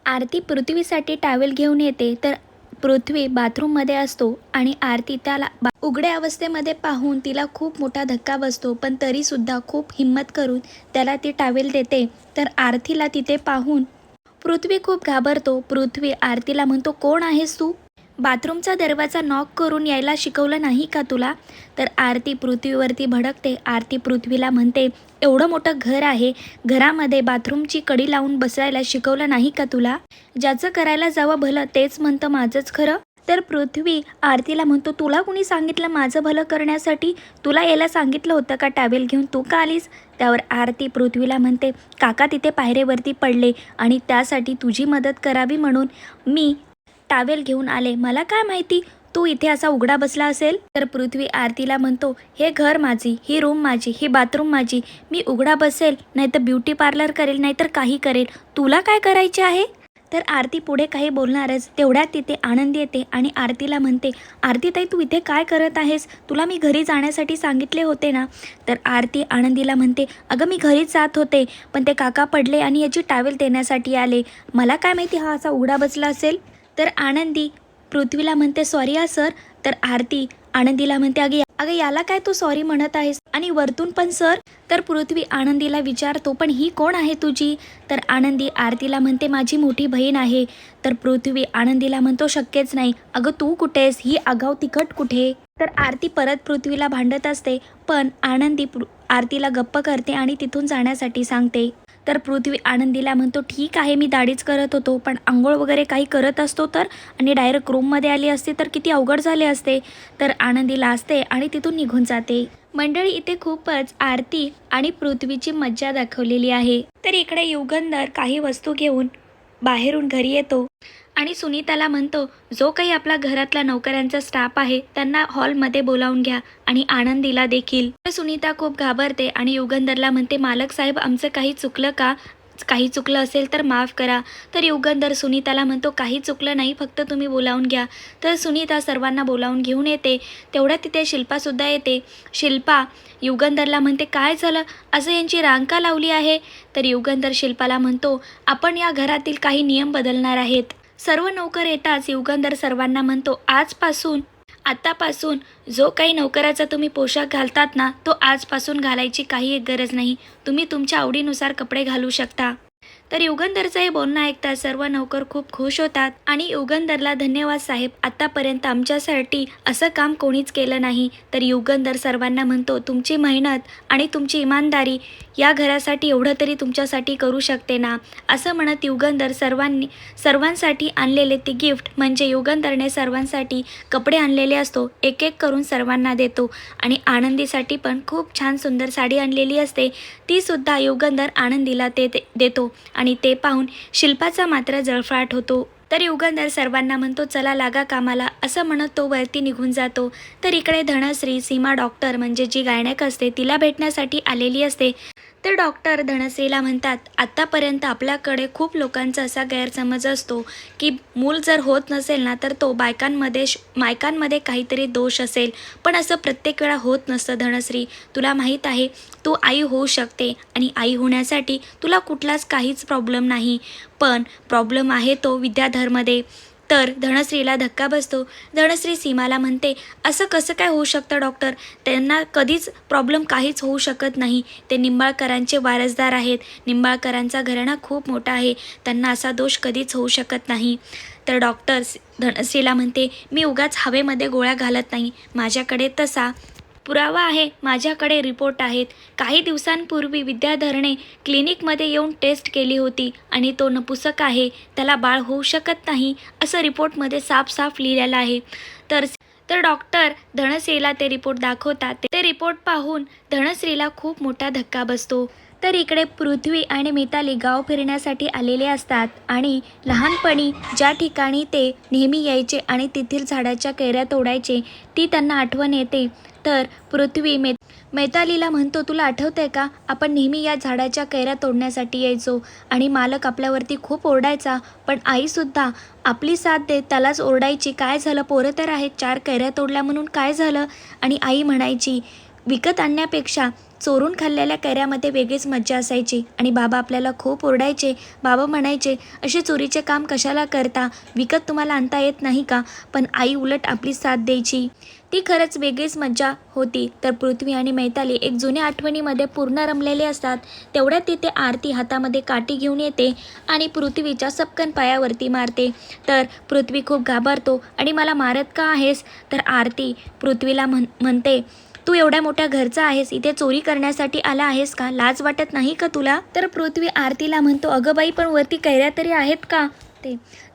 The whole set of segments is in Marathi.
आरती पृथ्वीसाठी टॅवेल घेऊन येते तर पृथ्वी बाथरूममध्ये असतो आणि आरती त्याला उघड्या अवस्थेमध्ये पाहून तिला खूप मोठा धक्का बसतो, पण तरीसुद्धा खूप हिम्मत करून त्याला ती टॅवेल देते. तर आरतीला तिथे पाहून पृथ्वी खूप घाबरतो. पृथ्वी आरतीला म्हणतो, कोण आहेस तू? बाथरूमचा दरवाजा नॉक करून यायला शिकवलं नाही का तुला? तर आरती पृथ्वीवरती भडकते. आरती पृथ्वीला म्हणते, एवढं मोठं घर आहे, घरामध्ये बाथरूमची कडी लावून बसायला शिकवलं नाही का तुला? ज्याचं करायला जावं भलं तेच म्हणतं माझंच खरं. तर पृथ्वी आरतीला म्हणतो, तुला कुणी सांगितलं माझं भलं करण्यासाठी? तुला यायला सांगितलं होतं का टॅवेल घेऊन, तू का आलीस? त्यावर आरती पृथ्वीला म्हणते, काका तिथे पायरीवरती पडले आणि त्यासाठी तुझी मदत करावी म्हणून मी टॅवेल घेऊन आले. मला काय माहिती तू इथे असा उघडा बसला असेल. तर पृथ्वी आरतीला म्हणतो, हे घर माझी, ही रूम माझी, ही बाथरूम माझी. मी उघडा बसेल, नाहीतर ब्युटी पार्लर करेल, नाहीतर काही करेल. तुला काय करायचे आहे? तर आरती पुढे काही बोलणारच तेवढ्यात तिथे आनंदी येते आणि आरतीला म्हणते, आरती ताई तू इथे काय करत आहेस? तुला मी घरी जाण्यासाठी सांगितले होते ना? तर आरती आनंदीला म्हणते, अगं मी घरीच जात होते, पण ते काका पडले आणि याची टॅवेल देण्यासाठी आले. मला काय माहिती हा असा उघडा बसला असेल. तर आनंदी पृथ्वीला म्हणते, सॉरी हा सर. तर आरती आनंदीला म्हणते, अगं याला काय तू सॉरी म्हणत आहेस आणि वरतून पण सर? तर पृथ्वी आनंदीला विचारतो, पण ही कोण आहे तुझी? तर आनंदी आरतीला म्हणते, माझी मोठी बहीण आहे. तर पृथ्वी आनंदीला म्हणतो, शक्यच नाही. अगं तू कुठेस? ही आगाऊ तिखट कुठे? तर आरती परत पृथ्वीला भांडत असते, पण आनंदी आरतीला गप्प करते आणि तिथून जाण्यासाठी सांगते. तर पृथ्वी आनंदीला म्हणतो, ठीक आहे मी दाढीच करत होतो, पण आंघोळ वगैरे काही करत असतो तर आणि डायरेक्ट रूममध्ये आली असते तर किती अवघड झाले असते. तर आनंदी लाजते आणि तिथून निघून जाते. मंडळी इथे खूपच आरती आणि पृथ्वीची मज्जा दाखवलेली आहे. तर इकडे युगंधर काही वस्तू घेऊन बाहेरून घरी येतो आणि सुनीताला म्हणतो, जो काही आपला घरातला नोकऱ्यांचा स्टाफ आहे त्यांना हॉलमध्ये बोलावून घ्या आणि आनंदीला देखील. तर सुनीता खूप घाबरते आणि युगंधरला म्हणते, मालक साहेब आमचं काही चुकलं का? काही चुकलं असेल तर माफ करा. तर युगंधर सुनीताला म्हणतो, काही चुकलं नाही, फक्त तुम्ही बोलावून घ्या. तर सुनीता सर्वांना बोलावून घेऊन येते. तेवढ्यात तिथे शिल्पासुद्धा येते. शिल्पा युगंधरला म्हणते, काय झालं, असं यांची रांग का लावली आहे? तर युगंधर शिल्पाला म्हणतो, आपण या घरातील काही नियम बदलणार आहेत. सर्व नोकर येताच युगंधर सर्वांना म्हणतो, आतापासून जो काही नोकराचा तुम्ही पोशाख घालतात ना, तो आजपासून घालायची काही गरज नाही. तुम्ही तुमच्या आवडीनुसार कपडे घालू शकता. तर युगंधरचं हे बोलणं ऐकता सर्व नोकर खूप खुश होतात आणि युगंधरला धन्यवाद साहेब, आतापर्यंत आमच्यासाठी असं काम कोणीच केलं नाही. तर युगंधर सर्वांना म्हणतो, तुमची मेहनत आणि तुमची इमानदारी या घरासाठी एवढं तरी तुमच्यासाठी करू शकते ना. असं म्हणत युगंधर सर्वांसाठी आणलेले ते गिफ्ट म्हणजे युगंधरने सर्वांसाठी कपडे आणलेले असतो, एक एक करून सर्वांना देतो आणि आनंदीसाठी पण खूप छान सुंदर साडी आणलेली असते, ती सुद्धा युगंधर आनंदीला देतो आणि ते पाहून शिल्पाचा मात्र जळफळाट होतो. तर युगंधर सर्वांना म्हणतो, चला लागा कामाला, असं म्हणत तो वरती निघून जातो. तर इकडे धनश्री सीमा डॉक्टर म्हणजे जी गायनेक असते तिला भेटण्यासाठी आलेली असते. तर डॉक्टर धनश्रीला म्हणतात, आत्तापर्यंत आपल्याकडे खूप लोकांचा असा गैरसमज असतो की मूल जर होत नसेल ना तर तो बायकांमध्ये काहीतरी दोष असेल, पण असं प्रत्येक वेळा होत नसतं धनश्री. तुला माहीत आहे तू आई होऊ शकते आणि आई होण्यासाठी तुला कुठलाच काहीच प्रॉब्लेम नाही, पण प्रॉब्लेम आहे तो विद्याधरमध्ये. तर धनश्रीला धक्का बसतो. धनश्री सीमाला म्हणते, असं कसं काय होऊ शकतं डॉक्टर? त्यांना कधीच प्रॉब्लेम काहीच होऊ शकत नाही. ते निंबाळकरांचे वारसदार आहेत. निंबाळकरांचा घराणा खूप मोठा आहे, त्यांना असा दोष कधीच होऊ शकत नाही. तर डॉक्टर धनश्रीला म्हणते, मी उगाच हवेमध्ये गोळ्या घालत नाही, माझ्याकडे तसा पुरावा आहे, माझ्याकडे रिपोर्ट आहेत. काही दिवसांपूर्वी विद्याधरने क्लिनिकमध्ये येऊन टेस्ट केली होती आणि तो नपुसक आहे, त्याला बाळ होऊ शकत नाही असं रिपोर्टमध्ये साफ लिहिलेलं आहे. तर डॉक्टर धनश्रीला ते रिपोर्ट दाखवतात. ते रिपोर्ट पाहून धनश्रीला खूप मोठा धक्का बसतो. तर इकडे पृथ्वी आणि मिताली गाव फिरण्यासाठी आलेले असतात आणि लहानपणी ज्या ठिकाणी ते नेहमी यायचे आणि तेथील झाडाच्या कैऱ्या तोडायचे ती त्यांना आठवण येते. तर पृथ्वी मैतालीला म्हणतो, तुला आठवतंय का, आपण नेहमी या झाडाच्या कैऱ्या तोडण्यासाठी यायचो आणि मालक आपल्यावरती खूप ओरडायचा, पण आईसुद्धा आपली साथ देत त्यालाच ओरडायची, काय झालं, पोरं तर आहेत, 4 कैऱ्या तोडल्या म्हणून काय झालं? आणि आई म्हणायची, विकत आणण्यापेक्षा चोरून खाल्लेल्या कैऱ्यामध्ये वेगळीच मज्जा असायची आणि बाबा आपल्याला खूप ओरडायचे. बाबा म्हणायचे, असे चोरीचे काम कशाला करता, विकत तुम्हाला आणता येत नाही का? पण आई उलट आपली साथ द्यायची. ती खरंच वेगळीच मज्जा होती. तर पृथ्वी आणि मैताली एक जुन्या आठवणीमध्ये पूर्ण रमलेले असतात. तेवढ्यात तिथे आरती हातामध्ये काठी घेऊन येते आणि पृथ्वीच्या सपकन पायावरती मारते. तर पृथ्वी खूप घाबरतो आणि मला मारत का आहेस? तर आरती पृथ्वीला म्हणते, तू एवढ्या मोठ्या घरचा आहेस, इथे चोरी करण्यासाठी आला आहेस का? लाज वाटत नाही का तुला? तर पृथ्वी आरतीला म्हणतो, अगं बाई, पण वरती कैऱ्या तरी आहेत का?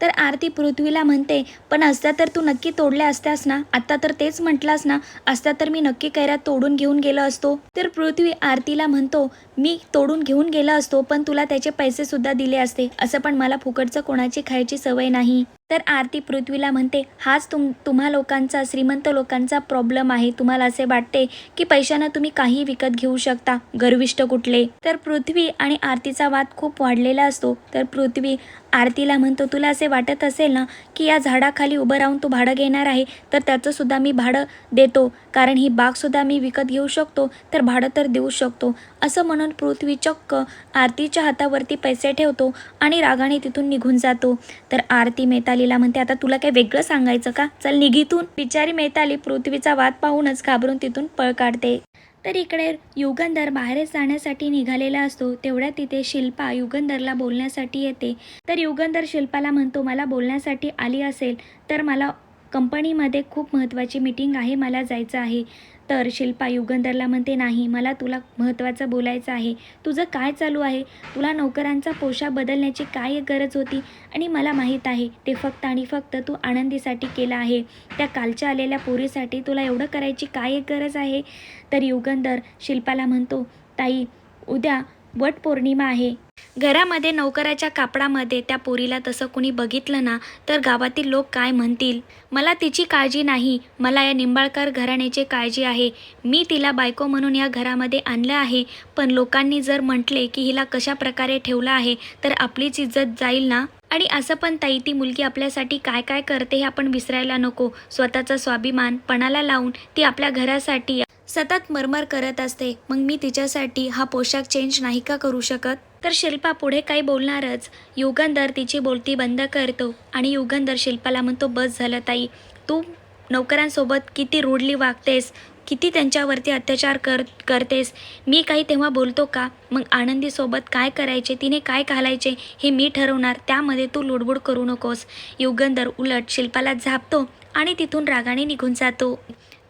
तर आरती पृथ्वीला म्हणते, पण असत्या तर तू नक्की तोडल्या असत्यास ना? आता तर तेच म्हटलास ना, असत्या तर मी नक्की कैऱ्या तोडून घेऊन गेलो असतो. तर पृथ्वी आरतीला म्हणतो, मी तोडून घेऊन गेलो असतो, पण तुला त्याचे पैसे सुद्धा दिले असते. असं पण मला फुकटचं कोणाची खायची सवय नाही. तर आरती पृथ्वीला म्हणते, हाच तुम्हा लोकांचा, श्रीमंत लोकांचा प्रॉब्लेम आहे. तुम्हाला असे वाटते की पैशानं तुम्ही काही विकत घेऊ शकता, गर्विष्ठ कुठले. तर पृथ्वी आणि आरतीचा वाद खूप वाढलेला असतो. तर पृथ्वी आरतीला म्हणतो, तुला असे वाटत असेल ना की या झाडाखाली उभं राहून तू भाडं घेणार आहे, तर त्याचं सुद्धा मी भाडं देतो, कारण ही बागसुद्धा मी विकत घेऊ शकतो, तर भाडं तर देऊ शकतो. असं म्हणून पृथ्वी चक्क आरतीच्या हातावरती पैसे ठेवतो आणि रागाने तिथून निघून जातो. तर आरती मैतालीला म्हणते, आता तुला काय वेगळं सांगायचं का? चल निघितून. बिचारी मैताली पृथ्वीचा वाद पाहूनच घाबरून तिथून पळ काढते. तर इकडे युगंधर बाहेर जाण्यासाठी निघालेला असतो. तेवढ्यात तिथे शिल्पा युगंधरला बोलण्यासाठी येते. तर युगंधर शिल्पाला म्हणतो, मला बोलण्यासाठी आली असेल तर मला कंपनीमध्ये खूप महत्त्वाची मीटिंग आहे, मला जायचं आहे. तर शिल्पा युगंधरला म्हणते, नाही, मला तुला महत्त्वाचं बोलायचं आहे. तुझं काय चालू आहे? तुला नोकरांचा पोशाख बदलण्याची काय गरज होती? आणि मला माहीत आहे ते फक्त आणि फक्त तू आनंदीसाठी केलं आहे. त्या कालच्या आलेल्या पोरीसाठी तुला एवढं करायची काय गरज आहे? तर युगंधर शिल्पाला म्हणतो, ताई, उद्या वटपौर्णिमा आहे. घरामध्ये नोकराच्या कापडामध्ये त्या पोरीला तसं कुणी बघितलं ना तर गावातील लोक काय म्हणतील? मला तिची काळजी नाही, मला या निंबाळकर घराण्याची काळजी आहे. मी तिला बायको म्हणून या घरामध्ये आणलं आहे, पण लोकांनी जर म्हटले की हिला कशा प्रकारे ठेवलं आहे तर आपलीच इज्जत जाईल ना. आणि असं पण ताई, ती मुलगी आपल्यासाठी काय काय करते हे आपण विसरायला नको. स्वतःचा स्वाभिमान पणाला लावून ती आपल्या घरासाठी सतत मरमर करत असते. मग मी तिच्यासाठी हा पोशाख चेंज नाही का करू शकत? तर शिल्पा पुढे काही बोलणारच. युगंधर तिची बोलती बंद करतो आणि युगंधर शिल्पाला म्हणतो, बस झालं ताई, तू नोकरांसोबत किती रूडली वागतेस, किती त्यांच्यावरती अत्याचार करतेस. मी काही तेव्हा बोलतो का? मग आनंदीसोबत काय करायचे, तिने काय घालायचे हे मी ठरवणार, त्यामध्ये तू लुडबुड करू नकोस. युगंधर उलट शिल्पाला झापतो आणि तिथून रागाने निघून जातो.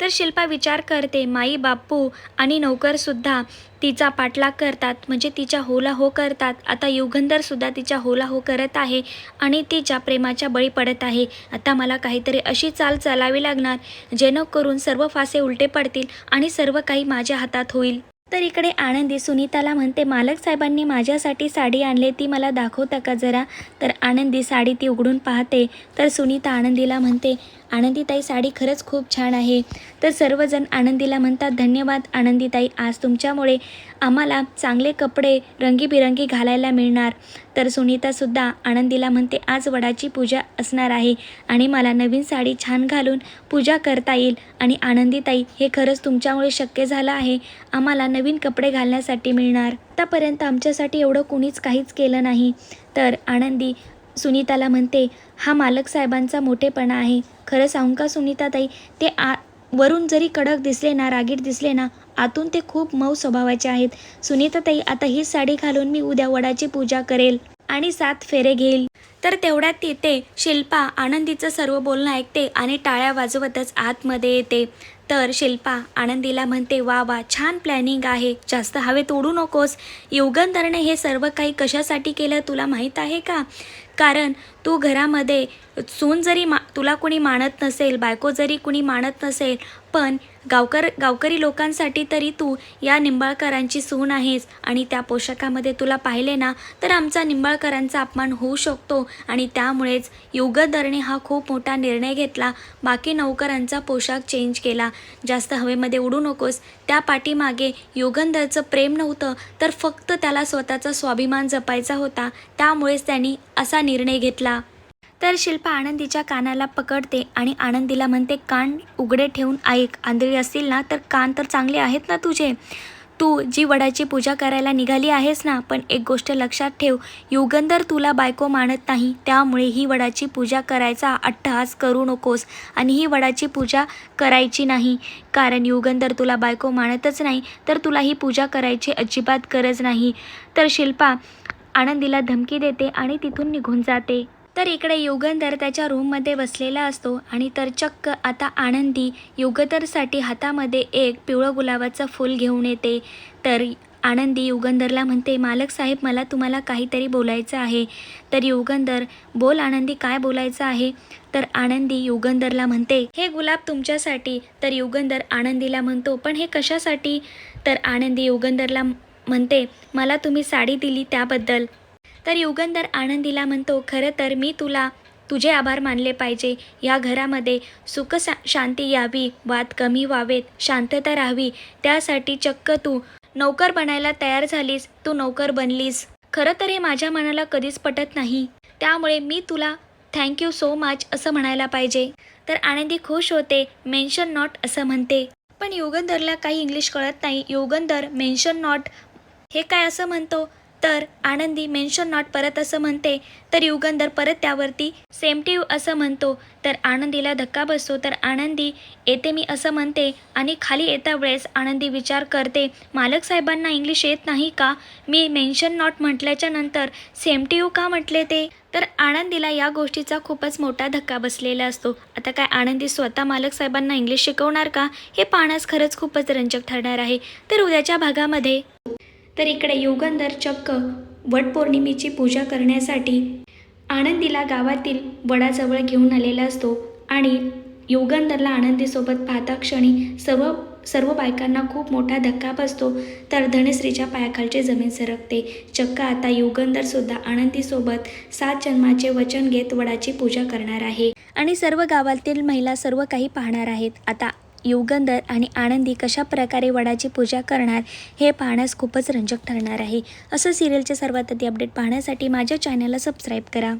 तर शिल्पा विचार करते, माई बापू आणि नौकरसुद्धा तिचा पाठलाग करतात, म्हणजे तिच्या होला हो करतात. आता युगंधरसुद्धा तिच्या होला हो करत आहे आणि तिच्या प्रेमाच्या बळी पडत आहे. आता मला काहीतरी अशी चाल चालावी लागणार जेणेकरून सर्व फासे उलटे पडतील आणि सर्व काही माझ्या हातात होईल. तर इकडे आनंदी सुनीताला म्हणते, मालक साहेबांनी माझ्यासाठी साडी आणली, ती मला दाखवता का जरा? तर आनंदी साडी ती उघडून पाहते. तर सुनीता आनंदीला म्हणते, आनंदीताई, साडी खरंच खूप छान आहे. तर सर्वजण आनंदीला म्हणतात, धन्यवाद आनंदीताई, आज तुमच्यामुळे आम्हाला चांगले कपडे रंगीबिरंगी घालायला मिळणार. तर सुनीतासुद्धा आनंदीला म्हणते, आज वडाची पूजा असणार आहे आणि मला नवीन साडी छान घालून पूजा करता येईल. आणि आनंदीताई, हे खरंच तुमच्यामुळे शक्य झालं आहे. आम्हाला नवीन कपडे घालण्यासाठी मिळणार. आतापर्यंत आमच्यासाठी एवढं कुणीच काहीच केलं नाही. तर आनंदी सुनीताला म्हणते, हा मालक साहेबांचा मोठेपणा आहे. खरं सांगू का सुनीताताई, ते वरून जरी कडक दिसले ना, रागीट दिसले ना, आतून ते खूप मऊ स्वभावाचे आहेत. सुनीताताई, आता हीच साडी घालून मी उद्या वडाची पूजा करेल आणि 7 फेरे घेईल. तर तेवढ्यात तिथे शिल्पा आनंदीचं सर्व बोलणं ऐकते आणि टाळ्या वाजवतच आतमध्ये येते. तर शिल्पा आनंदीला म्हणते, वा वा, छान प्लॅनिंग आहे, जास्त हवेत उडू नकोस. युगंधरने हे सर्व काही कशासाठी केलं तुला माहीत आहे का? कारण तू घरामध्ये सून जरी तुला कोणी मानत नसेल, बायको जरी कुणी मानत नसेल, पण गावकरी लोकांसाठी तरी तू या निंबाळकरांची सून आहेस. आणि त्या पोशाखामध्ये तुला पाहिले ना तर आमचा निंबाळकरांचा अपमान होऊ शकतो. आणि त्यामुळेच युगंधरने हा खूप मोठा निर्णय घेतला, बाकी नौकरांचा पोशाख चेंज केला. जास्त हवेमध्ये उडू नकोस. त्या पाठीमागे युगंधरचं प्रेम नव्हतं, तर फक्त त्याला स्वतःचा स्वाभिमान जपायचा होता. त्यामुळेच त्यांनी असा निर्णय घेतला. तर शिल्पा आनंदीच्या कानाला पकडते आणि आनंदीला म्हणते, कान उघडे ठेवून ऐक. आंधळी असतील ना तर कान तर चांगले आहेत ना तुझे. तू जी वडाची पूजा करायला निघाली आहेस ना, पण एक गोष्ट लक्षात ठेव, युगंधर तुला बायको मानत नाही, त्यामुळे ही वडाची पूजा करायचा अट्टहास करू नकोस आणि ही वडाची पूजा करायची नाही. कारण युगंधर तुला बायको मानतच नाही, तर तुला ही पूजा करायची अजिबात गरज नाही. तर शिल्पा आनंदीला धमकी देते आणि तिथून निघून जाते. तर इकडे युगंधर त्याच्या रूममध्ये बसलेला असतो आणि तर चक्क आता आनंदी युगंधरसाठी हातामध्ये एक पिवळं गुलाबाचं फूल घेऊन येते. तर आनंदी युगंधरला म्हणते, मालक साहेब मला तुम्हाला काहीतरी बोलायचं आहे. तर युगंधर, बोल आनंदी, काय बोलायचं आहे? तर आनंदी युगंधरला म्हणते, हे गुलाब तुमच्यासाठी. तर युगंधर आनंदीला म्हणतो, पण हे कशासाठी? तर आनंदी युगंधरला म्हणते, मला तुम्ही साडी दिली त्याबद्दल. तर युगंधर आनंदीला म्हणतो, खरं तर मी तुझे आभार मानले पाहिजे. या घरामध्ये सुख शांती यावी, वाद कमी व्हावेत, शांतता राहावी, त्यासाठी चक्क तू नौकर बनायला तयार झालीस, तू नौकर बनलीस. खरं तर हे माझ्या मनाला कधीच पटत नाही, त्यामुळे मी तुला थँक्यू सो मच असं म्हणायला पाहिजे. तर आनंदी खुश होते, मेन्शन नॉट असं म्हणते. पण युगंधरला काही इंग्लिश कळत नाही. युगंधर मेन्शन नॉट हे काय असं म्हणतो. तर आनंदी मेन्शन नॉट परत असं म्हणते. तर युगंधर परत त्यावरती सेम टू यू असं म्हणतो. तर आनंदीला धक्का बसतो. तर आनंदी येते मी असं म्हणते आणि खाली येता वेळेस आनंदी विचार करते, मालक साहेबांना इंग्लिश येत नाही का? मी मेन्शन नॉट म्हटल्याच्या नंतर सेम टू यू का म्हटले ते? तर आनंदीला या गोष्टीचा खूपच मोठा धक्का बसलेला असतो. आता काय आनंदी स्वतः मालक साहेबांना इंग्लिश शिकवणार का? हे पाहण्यास खरंच खूपच रंजक ठरणार आहे. तर उद्याच्या भागामध्ये तर इकडे युगंधर चक्क वटपौर्णिमेची पूजा करण्यासाठी आनंदीला गावातील वडाजवळ घेऊन आलेला असतो आणि युगंधरला आनंदीसोबत पाहता क्षणी सर्व बायकांना खूप मोठा धक्का बसतो. तर धनश्रीच्या पायाखालची जमीन सरकते. चक्क आता युगंधरसुद्धा आनंदीसोबत 7 जन्माचे वचन घेत वडाची पूजा करणार आहे आणि सर्व गावातील महिला सर्व काही पाहणार आहेत. आता युगंधर आणि आनंदी कशा प्रकारे वडाची पूजा करणार हे पाहण्यास खूपच रंजक ठरणार आहे. असं सिरियलचे सर्वात आधी अपडेट पाहण्यासाठी माझ्या चॅनलला सबस्क्राईब करा.